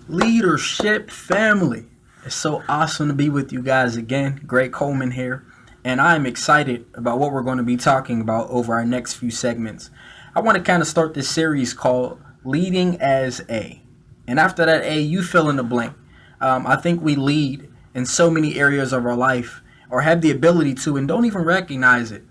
Leadership family. It's so awesome to be with you guys again. Great Coleman here, and I'm excited about what we're going to be talking about over our next few segments. I want to kind of start this series called Leading as A. And after that A, you fill in the blank. I think we lead in so many areas of our life or have the ability to and don't even recognize it.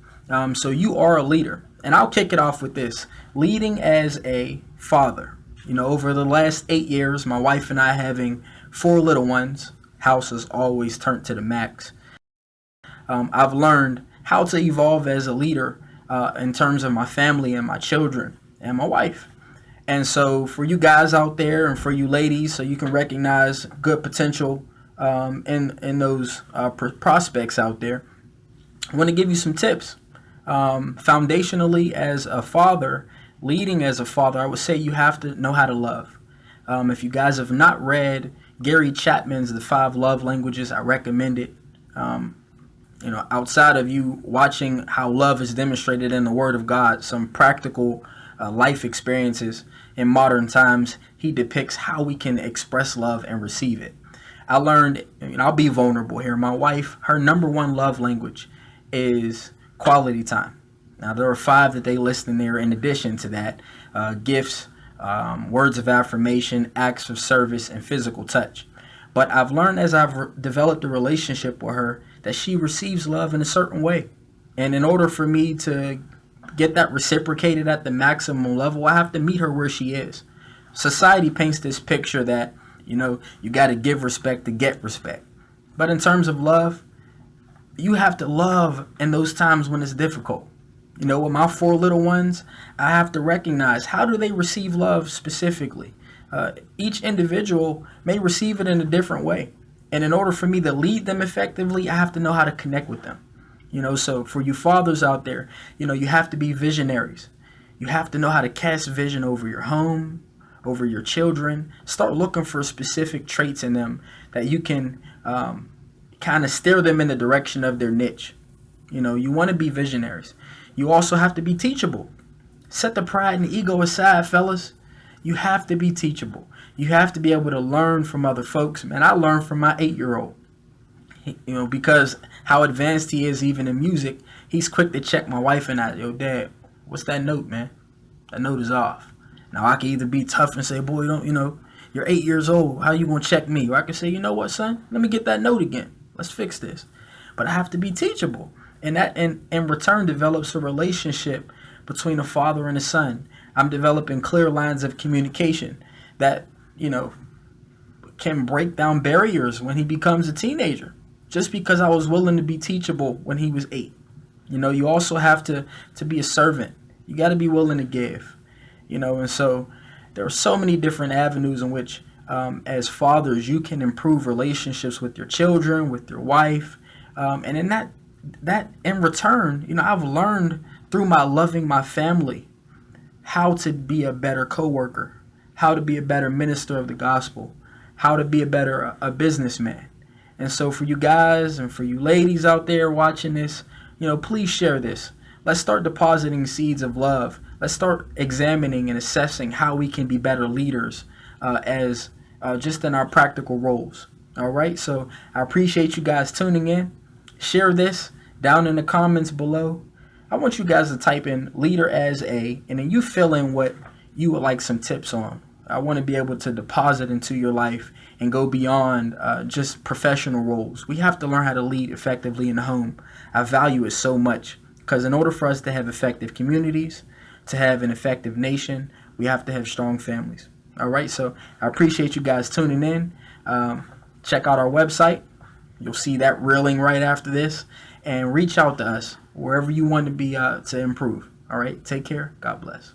So you are a leader. And I'll kick it off with this leading as a father. Over the last 8 years, my wife and I having 4 little ones, house is always turned to the max. I've learned how to evolve as a leader in terms of my family and my children and my wife. And so for you guys out there and for you ladies, so you can recognize good potential in those prospects out there, I want to give you some tips. Foundationally, as a father, leading as a father, I would say you have to know how to love. If you guys have not read Gary Chapman's The 5 Love Languages, I recommend it. Outside of you watching how love is demonstrated in the Word of God, some practical life experiences in modern times, he depicts how we can express love and receive it. I learned, I'll be vulnerable here. My wife, her number one love language is quality time. Now, there are 5 that they list in there in addition to that: gifts, words of affirmation, acts of service, and physical touch. But I've learned as I've developed a relationship with her that she receives love in a certain way. And in order for me to get that reciprocated at the maximum level, I have to meet her where she is. Society paints this picture that, you got to give respect to get respect. But in terms of love, you have to love in those times when it's difficult. With my 4 little ones, I have to recognize, how do they receive love specifically? Each individual may receive it in a different way. And in order for me to lead them effectively, I have to know how to connect with them. So for you fathers out there, you have to be visionaries. You have to know how to cast vision over your home, over your children. Start looking for specific traits in them that you can kind of steer them in the direction of their niche. You want to be visionaries. You also have to be teachable. Set the pride and ego aside, fellas. You have to be teachable. You have to be able to learn from other folks. Man, I learned from my 8-year-old. Because how advanced he is even in music, he's quick to check my wife and I. Yo, Dad, what's that note, man? That note is off. Now, I can either be tough and say, boy, you're 8 years old. How you going to check me? Or I can say, you know what, son? Let me get that note again. Let's fix this. But I have to be teachable. And that in return develops a relationship between a father and a son. I'm developing clear lines of communication that, can break down barriers when he becomes a teenager. Just because I was willing to be teachable when he was 8. You also have to be a servant. You got to be willing to give. And so there are so many different avenues in which, as fathers, you can improve relationships with your children, with your wife. And in that in return, I've learned through my loving my family how to be a better coworker, how to be a better minister of the gospel, how to be a businessman. And so for you guys and for you ladies out there watching this, please share this. Let's start depositing seeds of love. Let's start examining and assessing how we can be better leaders as just in our practical roles. All right. So I appreciate you guys tuning in. Share this down in the comments below. I want you guys to type in leader as a, and then you fill in what you would like some tips on. I want to be able to deposit into your life and go beyond just professional roles. We have to learn how to lead effectively in the home. I value it so much because in order for us to have effective communities, to have an effective nation, we have to have strong families. All right, so I appreciate you guys tuning in. Check out our website. You'll see that reeling right after this. And reach out to us wherever you want to be to improve. All right, take care. God bless.